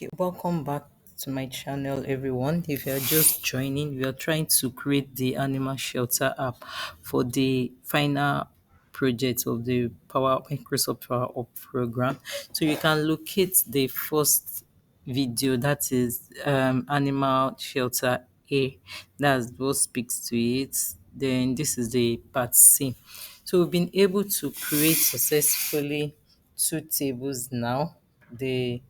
Okay, welcome back to my channel, everyone. If you're just joining, we are trying to create the animal shelter app for the final project of the Microsoft PowerUp program. So you can locate the first video, that is animal shelter A. That's what speaks to it. Then this is the part C. So we've been able to create successfully two tables now. The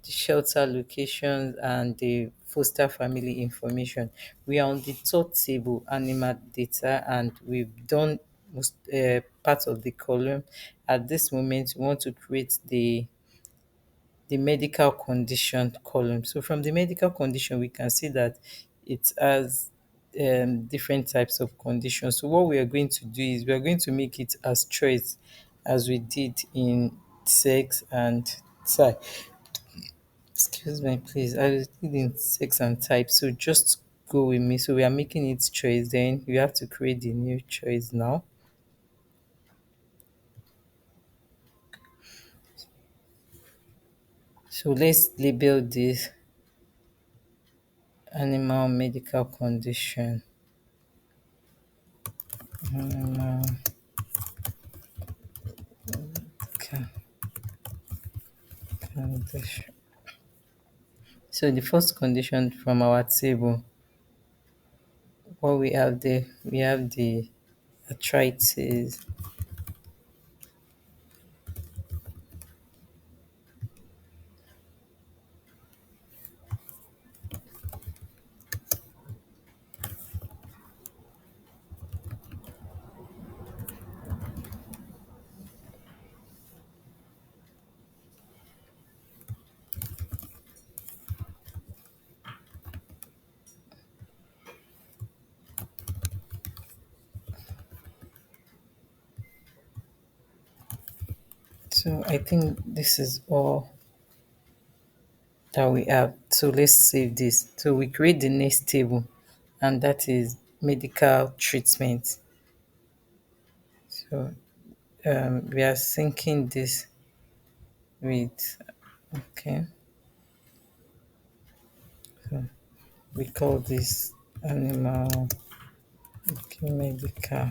shelter locations and the foster family information. We are on the third table, animal data, and we've done most part of the column. At this moment, we want to create the medical condition column. So from the medical condition, we can see that it has different types of conditions. So what we are going to do is we are going to make it as choice as we did in sex and type. Excuse me, please. I was reading sex and type, so just go with me. So we are making it choice. Then you have to create the new choice now. So let's label this animal medical condition. Animal condition. So the first condition from our table, what we have there, we have the arthritis. So I think this is all that we have. So let's save this. So we create the next table, and that is medical treatment. So we are syncing this with, okay, so we call this animal, okay, medical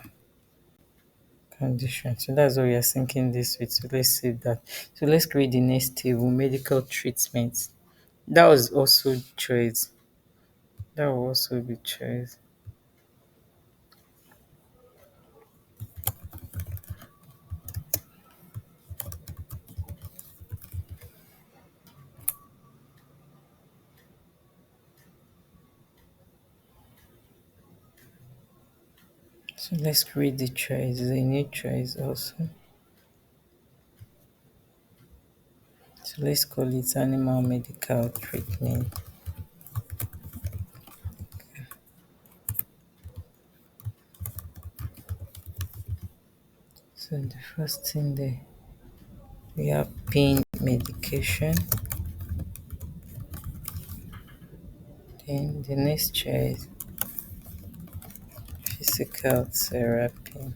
condition. So that's what we are syncing this with. So let's save that. So let's create the next table, medical treatment. That was also choice. That will also be choice. So let's create the choice. There's a new choice also. So let's call it animal medical treatment. So the first thing there, we have pain medication. Then the next choice, physical therapy.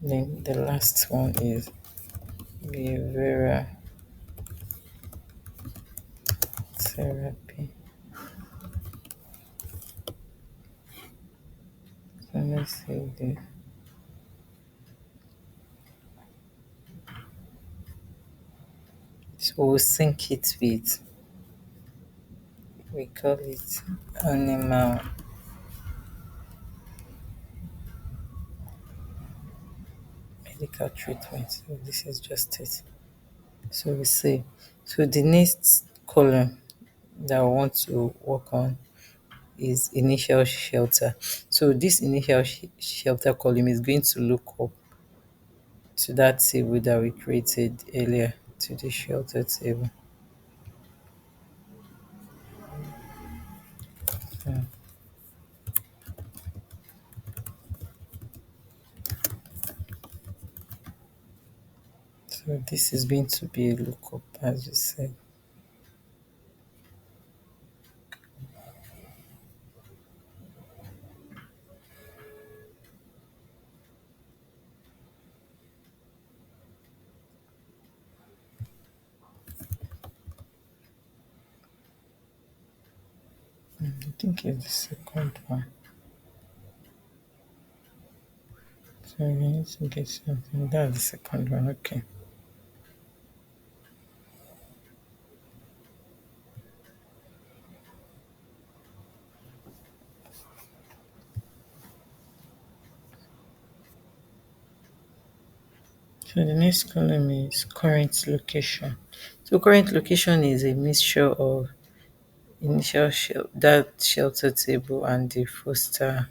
Then the last one is behavioral therapy. So let's see this. So we'll sync it with, we call it animal medical treatment. So this is just it. So we say, so the next column that I want to work on is initial shelter. So this initial shelter column is going to look up to that table that we created earlier, to the shelter table. Mm. So this is going to be a lookup, as you said. I think it's the second one. So we need to get something. That's the second one. Okay. So the next column is current location. So current location is a mixture of that shelter table and the foster